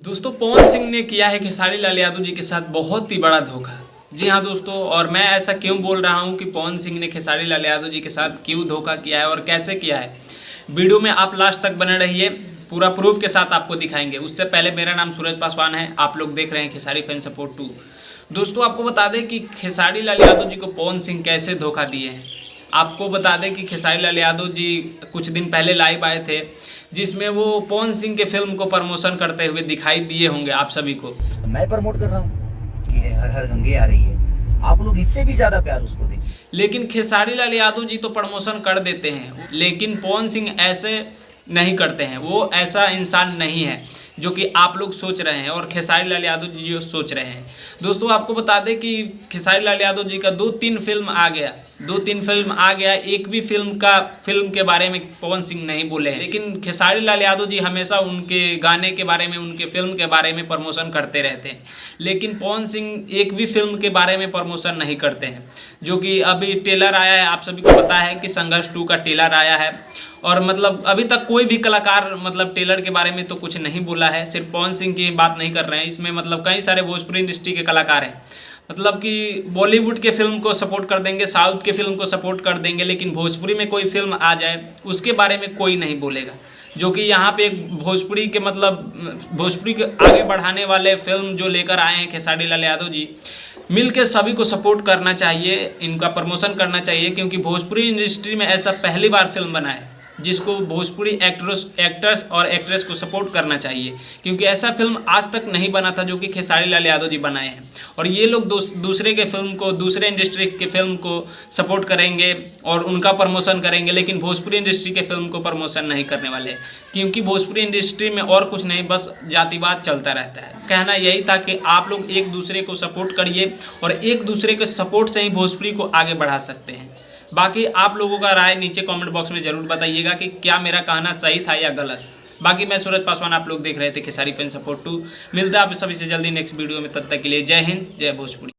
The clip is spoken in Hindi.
दोस्तों पवन सिंह ने किया है खेसारी लाल यादव जी के साथ बहुत ही बड़ा धोखा। जी हाँ दोस्तों, और मैं ऐसा क्यों बोल रहा हूँ कि पवन सिंह ने खेसारी लाल यादव जी के साथ क्यों धोखा किया है और कैसे किया है। वीडियो में आप लास्ट तक बने रहिए, पूरा प्रूफ के साथ आपको दिखाएंगे। उससे पहले मेरा नाम सूरज पासवान है, आप लोग देख रहे हैं खेसारी फैन सपोर्ट 2। दोस्तों आपको बता दें कि खेसारी लाल यादव जी को पवन सिंह कैसे धोखा दिए हैं। आपको बता दें कि खेसारी लाल यादव जी कुछ दिन पहले लाइव आए थे, जिसमें वो पवन सिंह के फिल्म को प्रमोशन करते हुए दिखाई दिए होंगे आप सभी को। मैं प्रमोट कर रहा हूँ कि हर हर गंगे आ रही है, आप लोग इससे भी ज्यादा प्यार उसको दीजिए। लेकिन खेसारी लाल यादव जी तो प्रमोशन कर देते हैं, लेकिन पवन सिंह ऐसे नहीं करते हैं। वो ऐसा इंसान नहीं है जो कि आप लोग सोच रहे हैं और खेसारी लाल यादव जी जो सोच रहे हैं। दोस्तों आपको बता दें कि खेसारी लाल यादव जी का 2-3 फिल्म आ गया, एक भी फिल्म के बारे में पवन सिंह नहीं बोले हैं। लेकिन खेसारी लाल यादव जी हमेशा उनके गाने के बारे में, उनके फिल्म के बारे में प्रमोशन करते रहते हैं। लेकिन पवन सिंह एक भी फिल्म के बारे में प्रमोशन नहीं करते हैं। जो कि अभी ट्रेलर आया है, आप सभी को पता है कि संघर्ष 2 का ट्रेलर आया है, और मतलब अभी तक कोई भी कलाकार मतलब ट्रेलर के बारे में तो कुछ नहीं बोला है। सिर्फ पवन सिंह की बात नहीं कर रहे हैं, इसमें मतलब कई सारे भोजपुरी इंडस्ट्री के कलाकार हैं। मतलब कि बॉलीवुड के फिल्म को सपोर्ट कर देंगे, साउथ के फिल्म को सपोर्ट कर देंगे, लेकिन भोजपुरी में कोई फिल्म आ जाए उसके बारे में कोई नहीं बोलेगा। जो कि यहाँ पे एक भोजपुरी के मतलब भोजपुरी के आगे बढ़ाने वाले फिल्म जो लेकर आए हैं खेसारी लाल यादव जी, मिल के सभी को सपोर्ट करना चाहिए, इनका प्रमोशन करना चाहिए। क्योंकि भोजपुरी इंडस्ट्री में ऐसा पहली बार फिल्म बना है जिसको भोजपुरी एक्टर्स और एक्ट्रेस को सपोर्ट करना चाहिए। क्योंकि ऐसा फिल्म आज तक नहीं बना था जो कि खेसारी लाल यादव जी बनाए हैं। और ये लोग दूसरे के फिल्म को, दूसरे इंडस्ट्री के फिल्म को सपोर्ट करेंगे और उनका प्रमोशन करेंगे, लेकिन भोजपुरी इंडस्ट्री के फिल्म को प्रमोशन नहीं करने वाले। क्योंकि भोजपुरी इंडस्ट्री में और कुछ नहीं, बस जातिवाद चलता रहता है। कहना यही था कि आप लोग एक दूसरे को सपोर्ट करिए और एक दूसरे के सपोर्ट से ही भोजपुरी को आगे बढ़ा सकते हैं। बाकी आप लोगों का राय नीचे कमेंट बॉक्स में ज़रूर बताइएगा कि क्या मेरा कहना सही था या गलत। बाकी मैं सूरज पासवान, आप लोग देख रहे थे खेसारी फैन सपोर्ट 2। मिलता है आप सभी से जल्दी नेक्स्ट वीडियो में, तब तक के लिए जय हिंद, जय भोजपुरी।